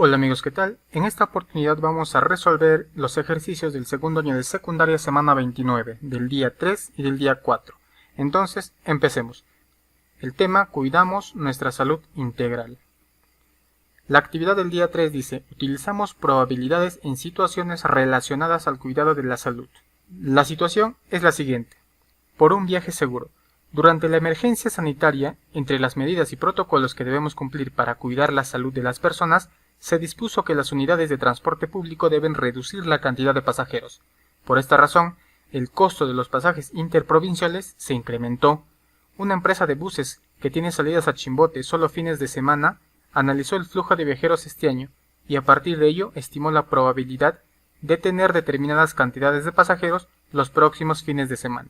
Hola amigos, ¿qué tal? En esta oportunidad vamos a resolver los ejercicios del segundo año de secundaria semana 29, del día 3 y del día 4. Entonces, empecemos. El tema: cuidamos nuestra salud integral. La actividad del día 3 dice: utilizamos probabilidades en situaciones relacionadas al cuidado de la salud. La situación es la siguiente. Por un viaje seguro. Durante la emergencia sanitaria, entre las medidas y protocolos que debemos cumplir para cuidar la salud de las personas, se dispuso que las unidades de transporte público deben reducir la cantidad de pasajeros. Por esta razón, el costo de los pasajes interprovinciales se incrementó. Una empresa de buses que tiene salidas a Chimbote solo fines de semana analizó el flujo de viajeros este año y a partir de ello estimó la probabilidad de tener determinadas cantidades de pasajeros los próximos fines de semana.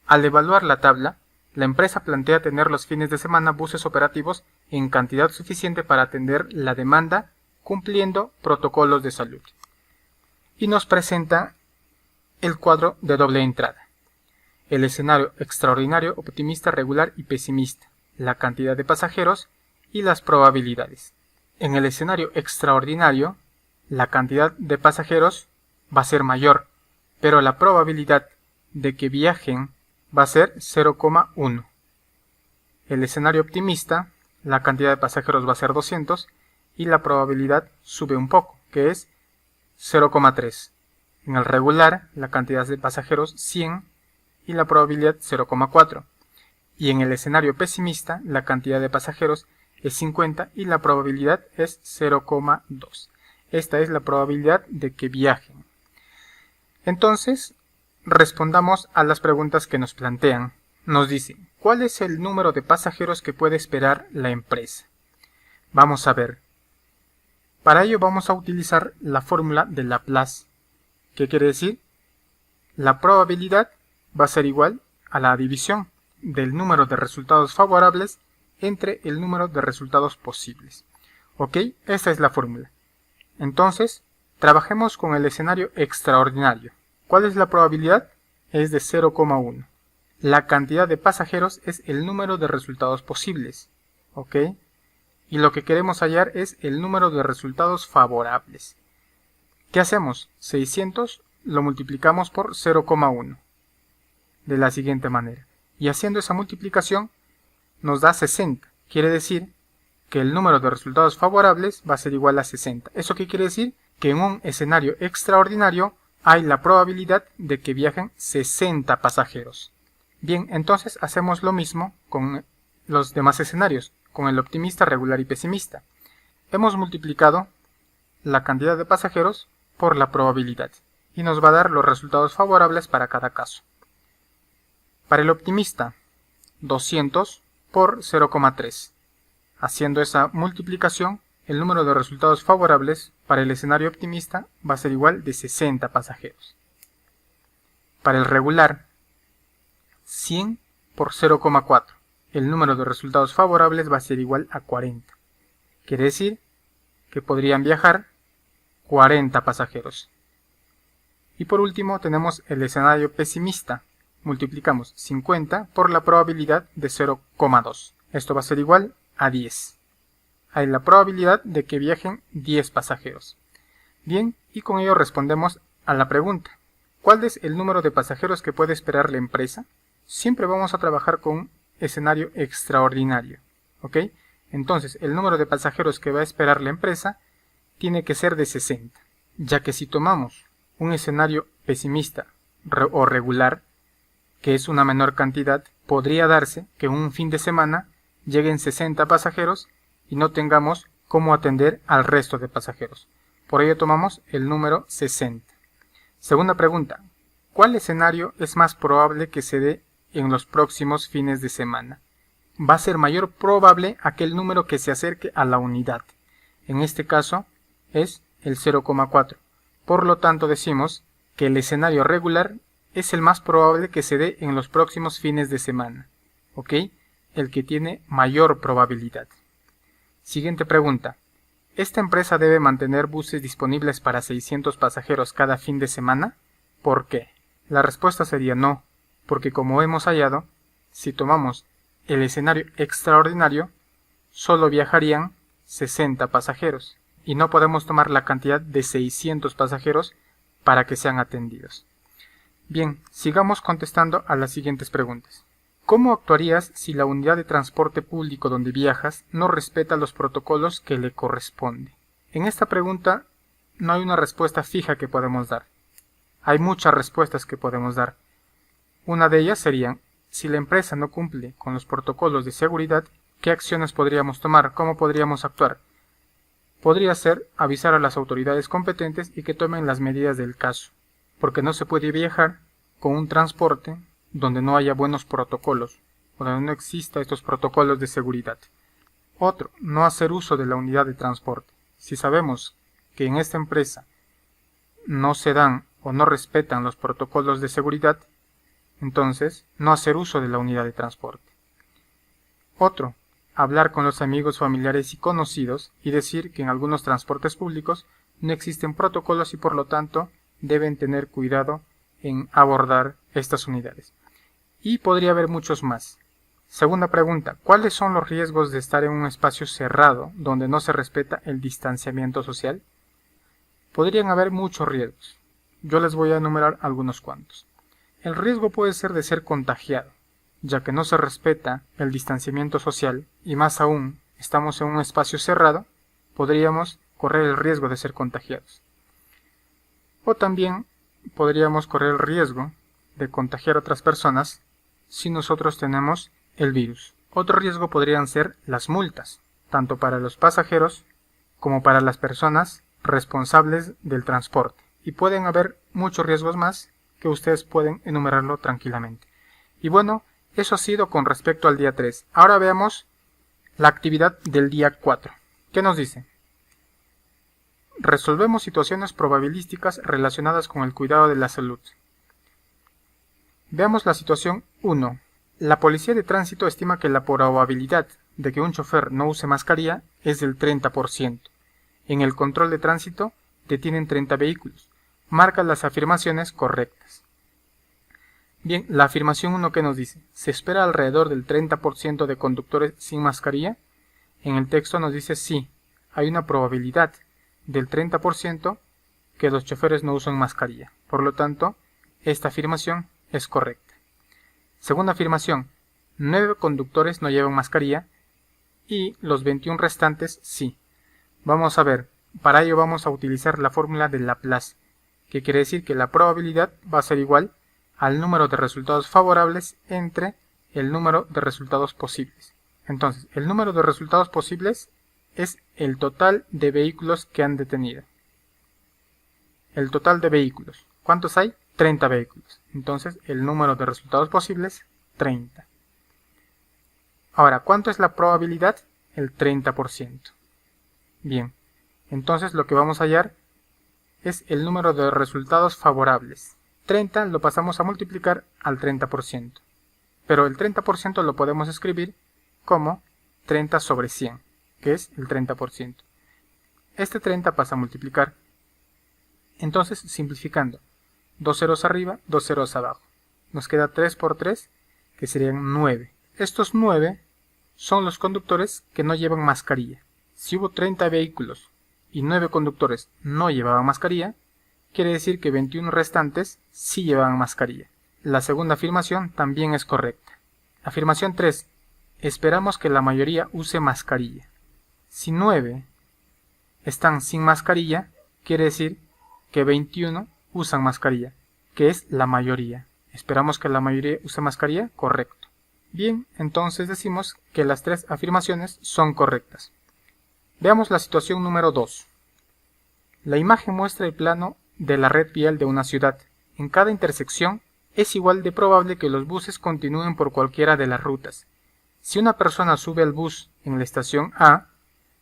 Al evaluar la tabla, la empresa plantea tener los fines de semana buses operativos en cantidad suficiente para atender la demanda cumpliendo protocolos de salud. Y nos presenta el cuadro de doble entrada. El escenario extraordinario, optimista, regular y pesimista, la cantidad de pasajeros y las probabilidades. En el escenario extraordinario, la cantidad de pasajeros va a ser mayor, pero la probabilidad de que viajen va a ser 0,1. El escenario optimista, la cantidad de pasajeros va a ser 200 y la probabilidad sube un poco, que es 0,3. En el regular, la cantidad de pasajeros 100 y la probabilidad 0,4. Y en el escenario pesimista, la cantidad de pasajeros es 50 y la probabilidad es 0,2. Esta es la probabilidad de que viajen. Entonces, respondamos a las preguntas que nos plantean. Nos dice: ¿cuál es el número de pasajeros que puede esperar la empresa? Vamos a ver. Para ello vamos a utilizar la fórmula de Laplace. ¿Qué quiere decir? La probabilidad va a ser igual a la división del número de resultados favorables entre el número de resultados posibles. ¿Ok? Esta es la fórmula. Entonces, trabajemos con el escenario extraordinario. ¿Cuál es la probabilidad? Es de 0,1. La cantidad de pasajeros es el número de resultados posibles. ¿Ok? Y lo que queremos hallar es el número de resultados favorables. ¿Qué hacemos? 600 lo multiplicamos por 0,1. De la siguiente manera. Y haciendo esa multiplicación nos da 60. Quiere decir que el número de resultados favorables va a ser igual a 60. ¿Eso qué quiere decir? Que en un escenario extraordinario hay la probabilidad de que viajen 60 pasajeros. Bien, entonces hacemos lo mismo con los demás escenarios, con el optimista, regular y pesimista. Hemos multiplicado la cantidad de pasajeros por la probabilidad y nos va a dar los resultados favorables para cada caso. Para el optimista, 200 por 0,3. Haciendo esa multiplicación, el número de resultados favorables para el escenario optimista va a ser igual de 60 pasajeros. Para el regular, 100 por 0,4. El número de resultados favorables va a ser igual a 40. Quiere decir que podrían viajar 40 pasajeros. Y por último tenemos el escenario pesimista. Multiplicamos 50 por la probabilidad de 0,2. Esto va a ser igual a 10. Hay la probabilidad de que viajen 10 pasajeros. Bien, y con ello respondemos a la pregunta: ¿cuál es el número de pasajeros que puede esperar la empresa? Siempre vamos a trabajar con escenario extraordinario. ¿Ok? Entonces, el número de pasajeros que va a esperar la empresa tiene que ser de 60. Ya que si tomamos un escenario pesimista o regular, que es una menor cantidad, podría darse que en un fin de semana lleguen 60 pasajeros y no tengamos cómo atender al resto de pasajeros. Por ello tomamos el número 60. Segunda pregunta: ¿cuál escenario es más probable que se dé en los próximos fines de semana? Va a ser mayor probable aquel número que se acerque a la unidad. En este caso es el 0,4. Por lo tanto decimos que el escenario regular es el más probable que se dé en los próximos fines de semana. ¿Ok? El que tiene mayor probabilidad. Siguiente pregunta: ¿esta empresa debe mantener buses disponibles para 600 pasajeros cada fin de semana? ¿Por qué? La respuesta sería no, porque como hemos hallado, si tomamos el escenario extraordinario, solo viajarían 60 pasajeros. y no podemos tomar la cantidad de 600 pasajeros para que sean atendidos. Bien, sigamos contestando a las siguientes preguntas. ¿Cómo actuarías si la unidad de transporte público donde viajas no respeta los protocolos que le corresponde? En esta pregunta no hay una respuesta fija que podemos dar. Hay muchas respuestas que podemos dar. Una de ellas sería, si la empresa no cumple con los protocolos de seguridad, ¿qué acciones podríamos tomar? ¿Cómo podríamos actuar? Podría ser avisar a las autoridades competentes y que tomen las medidas del caso, porque no se puede viajar con un transporte donde no haya buenos protocolos, o donde no exista estos protocolos de seguridad. Otro, no hacer uso de la unidad de transporte. Si sabemos que en esta empresa no se dan o no respetan los protocolos de seguridad, entonces no hacer uso de la unidad de transporte. Otro, hablar con los amigos, familiares y conocidos y decir que en algunos transportes públicos no existen protocolos y por lo tanto deben tener cuidado en abordar estas unidades. Y podría haber muchos más. Segunda pregunta, ¿cuáles son los riesgos de estar en un espacio cerrado donde no se respeta el distanciamiento social? Podrían haber muchos riesgos. Yo les voy a enumerar algunos cuantos. El riesgo puede ser de ser contagiado, ya que no se respeta el distanciamiento social y más aún estamos en un espacio cerrado, podríamos correr el riesgo de ser contagiados. O también podríamos correr el riesgo de contagiar a otras personas si nosotros tenemos el virus. Otro riesgo podrían ser las multas, tanto para los pasajeros como para las personas responsables del transporte. Y pueden haber muchos riesgos más que ustedes pueden enumerarlo tranquilamente. Y bueno, eso ha sido con respecto al día 3. Ahora veamos la actividad del día 4. ¿Qué nos dice? Resolvemos situaciones probabilísticas relacionadas con el cuidado de la salud. Veamos la situación 1. La policía de tránsito estima que la probabilidad de que un chofer no use mascarilla es del 30%. En el control de tránsito detienen 30 vehículos. Marca las afirmaciones correctas. Bien, la afirmación 1 que nos dice, ¿se espera alrededor del 30% de conductores sin mascarilla? En el texto nos dice sí, hay una probabilidad del 30% que los choferes no usan mascarilla. Por lo tanto, esta afirmación es correcta. Segunda afirmación, 9 conductores no llevan mascarilla y los 21 restantes sí. Vamos a ver, para ello vamos a utilizar la fórmula de Laplace, que quiere decir que la probabilidad va a ser igual al número de resultados favorables entre el número de resultados posibles. Entonces, el número de resultados posibles es el total de vehículos que han detenido. El total de vehículos. ¿Cuántos hay? 30 vehículos. Entonces, el número de resultados posibles, 30. Ahora, ¿cuánto es la probabilidad? El 30%. Bien, entonces lo que vamos a hallar es el número de resultados favorables. 30 lo pasamos a multiplicar al 30%. Pero el 30% lo podemos escribir como 30 sobre 100, que es el 30%. Este 30 pasa a multiplicar. Entonces, simplificando, 2 ceros arriba, 2 ceros abajo. Nos queda 3 por 3, que serían 9. Estos 9 son los conductores que no llevan mascarilla. Si hubo 30 vehículos y 9 conductores no llevaban mascarilla, quiere decir que 21 restantes sí llevaban mascarilla. La segunda afirmación también es correcta. Afirmación 3. Esperamos que la mayoría use mascarilla. Si 9 están sin mascarilla, quiere decir que 21 usan mascarilla, que es la mayoría. ¿Esperamos que la mayoría use mascarilla? Correcto. Bien, entonces decimos que las 3 afirmaciones son correctas. Veamos la situación número 2. La imagen muestra el plano de la red vial de una ciudad. En cada intersección es igual de probable que los buses continúen por cualquiera de las rutas. Si una persona sube al bus en la estación A,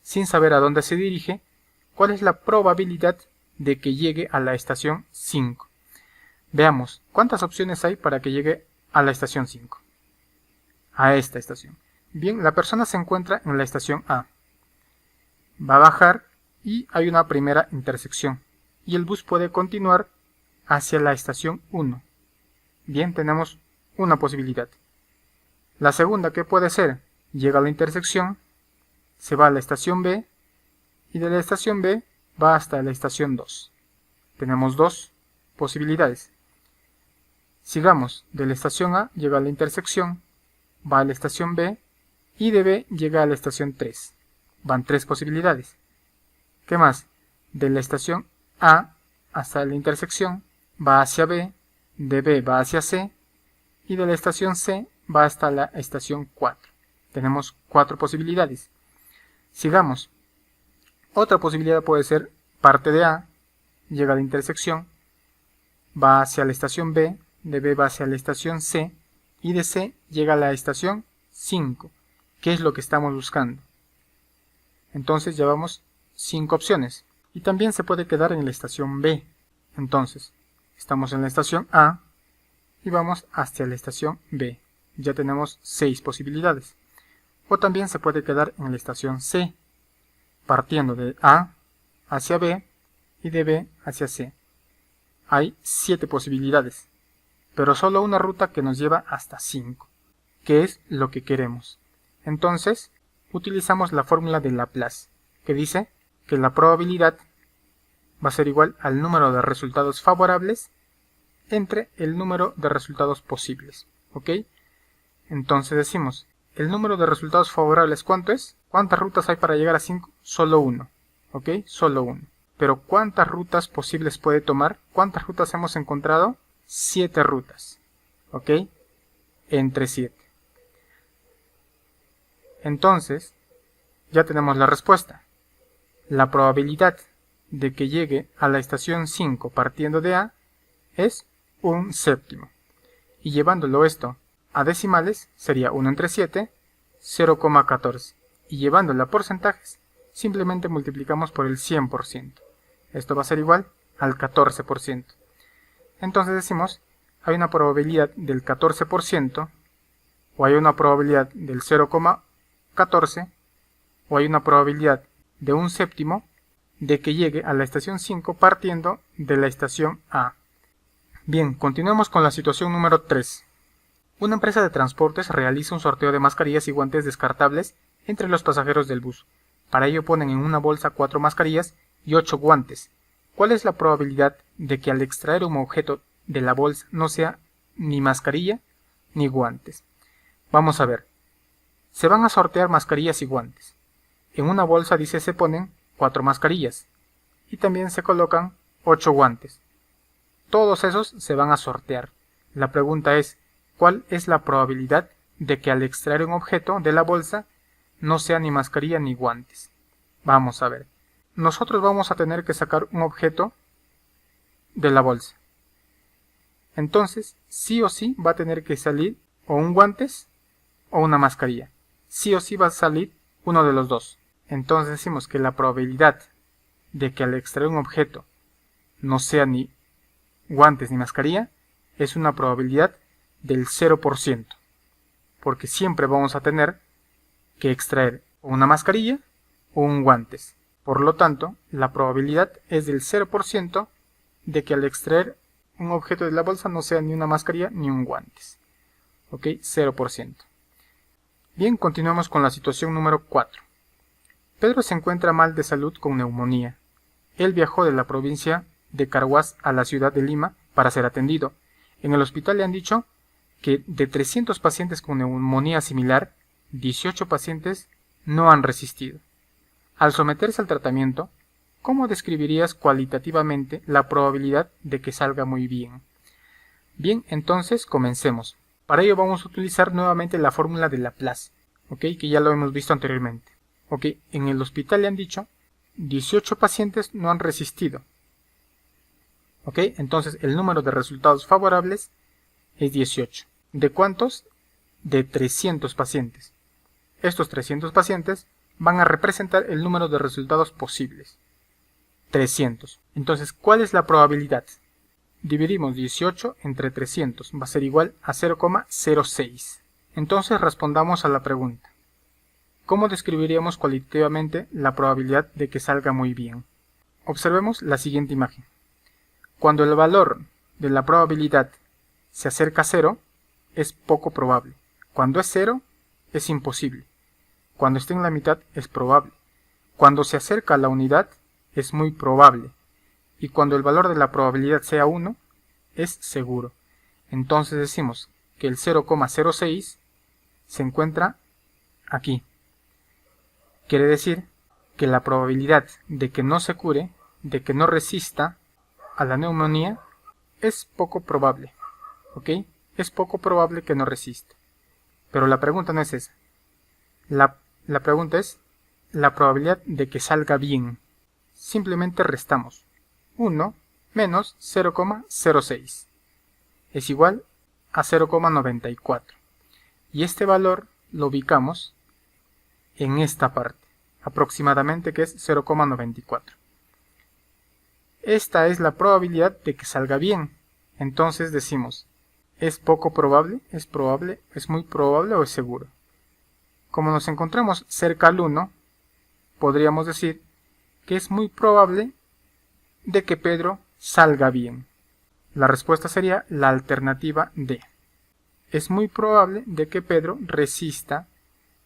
sin saber a dónde se dirige, ¿cuál es la probabilidad de que llegue a la estación 5? Veamos, ¿cuántas opciones hay para que llegue a la estación 5? A esta estación. Bien, la persona se encuentra en la estación A. Va a bajar y hay una primera intersección. Y el bus puede continuar hacia la estación 1. Bien, tenemos una posibilidad. La segunda, ¿qué puede ser? Llega a la intersección, se va a la estación B y de la estación B va hasta la estación 2. Tenemos dos posibilidades. Sigamos, de la estación A llega a la intersección, va a la estación B y de B llega a la estación 3. Van tres posibilidades. ¿Qué más? De la estación A hasta la intersección va hacia B, de B va hacia C y de la estación C va hasta la estación 4. Tenemos cuatro posibilidades. Sigamos. Otra posibilidad puede ser parte de A, llega a la intersección, va hacia la estación B, de B va hacia la estación C y de C llega a la estación 5, que es lo que estamos buscando. Entonces llevamos 5 opciones y también se puede quedar en la estación B. Entonces, estamos en la estación A y vamos hacia la estación B. Ya tenemos 6 posibilidades. O también se puede quedar en la estación C, partiendo de A hacia B y de B hacia C. Hay 7 posibilidades, pero solo una ruta que nos lleva hasta 5, que es lo que queremos. Entonces, utilizamos la fórmula de Laplace, que dice que la probabilidad va a ser igual al número de resultados favorables entre el número de resultados posibles. ¿Ok? Entonces decimos, el número de resultados favorables, ¿cuánto es? ¿Cuántas rutas hay para llegar a 5? Solo 1. ¿Ok? Solo 1. Pero ¿cuántas rutas posibles puede tomar? ¿Cuántas rutas hemos encontrado? 7 rutas. ¿Ok? Entre 7. Entonces, ya tenemos la respuesta. La probabilidad de que llegue a la estación 5 partiendo de A es 1/7. Y llevándolo esto a decimales sería 1 entre 7, 0,14. Y llevándolo a porcentajes, simplemente multiplicamos por el 100%. Esto va a ser igual al 14%. Entonces decimos, hay una probabilidad del 14%, o hay una probabilidad del 0,14, o hay una probabilidad de 1/7 de que llegue a la estación 5 partiendo de la estación A. Bien, continuemos con la situación número 3. Una empresa de transportes realiza un sorteo de mascarillas y guantes descartables entre los pasajeros del bus. Para ello ponen en una bolsa 4 mascarillas y 8 guantes. ¿Cuál es la probabilidad de que al extraer un objeto de la bolsa no sea ni mascarilla ni guantes? Vamos a ver. Se van a sortear mascarillas y guantes. En una bolsa, dice, se ponen 4 mascarillas y también se colocan 8 guantes. Todos esos se van a sortear. La pregunta es, ¿cuál es la probabilidad de que al extraer un objeto de la bolsa no sea ni mascarilla ni guantes? Vamos a ver. Nosotros vamos a tener que sacar un objeto de la bolsa. Entonces, sí o sí va a tener que salir o un guantes o una mascarilla. Sí o sí va a salir uno de los dos. Entonces decimos que la probabilidad de que al extraer un objeto no sea ni guantes ni mascarilla es una probabilidad del 0%, porque siempre vamos a tener que extraer una mascarilla o un guantes. Por lo tanto, la probabilidad es del 0% de que al extraer un objeto de la bolsa no sea ni una mascarilla ni un guantes. ¿Ok? 0%. Bien, continuamos con la situación número 4. Pedro se encuentra mal de salud con neumonía. Él viajó de la provincia de Carhuaz a la ciudad de Lima para ser atendido. En el hospital le han dicho que de 300 pacientes con neumonía similar, 18 pacientes no han resistido. Al someterse al tratamiento, ¿cómo describirías cualitativamente la probabilidad de que salga muy bien? Bien, entonces comencemos. Para ello vamos a utilizar nuevamente la fórmula de Laplace, ¿ok? Que ya lo hemos visto anteriormente. ¿Ok? En el hospital le han dicho 18 pacientes no han resistido. ¿Ok? Entonces el número de resultados favorables es 18. ¿De cuántos? De 300 pacientes. Estos 300 pacientes van a representar el número de resultados posibles. 300. Entonces, ¿cuál es la probabilidad? Dividimos 18 entre 300. Va a ser igual a 0,06. Entonces respondamos a la pregunta. ¿Cómo describiríamos cualitativamente la probabilidad de que salga muy bien? Observemos la siguiente imagen. Cuando el valor de la probabilidad se acerca a 0, es poco probable. Cuando es 0, es imposible. Cuando esté en la mitad, es probable. Cuando se acerca a la unidad es muy probable, y cuando el valor de la probabilidad sea 1, es seguro. Entonces decimos que el 0,06 se encuentra aquí. Quiere decir que la probabilidad de que no se cure, de que no resista a la neumonía, es poco probable. ¿Ok? Es poco probable que no resista. Pero la pregunta no es esa. La pregunta es la probabilidad de que salga bien. Simplemente restamos. 1 menos 0,06 es igual a 0,94. Y este valor lo ubicamos en esta parte, aproximadamente, que es 0,94. Esta es la probabilidad de que salga bien. Entonces decimos, ¿es poco probable? ¿Es probable? ¿Es muy probable o es seguro? Como nos encontramos cerca al 1, podríamos decir que es muy probable de que Pedro salga bien. La respuesta sería la alternativa D. Es muy probable de que Pedro resista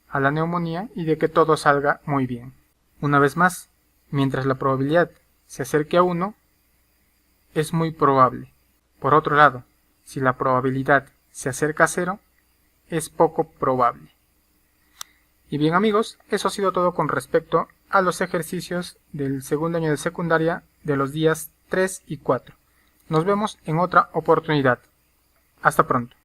a la neumonía y de que todo salga muy bien. Una vez más, mientras la probabilidad se acerque a 1, es muy probable. Por otro lado, si la probabilidad se acerca a 0, es poco probable. Y bien amigos, eso ha sido todo con respecto a los ejercicios del segundo año de secundaria de los días 3 y 4. Nos vemos en otra oportunidad. Hasta pronto.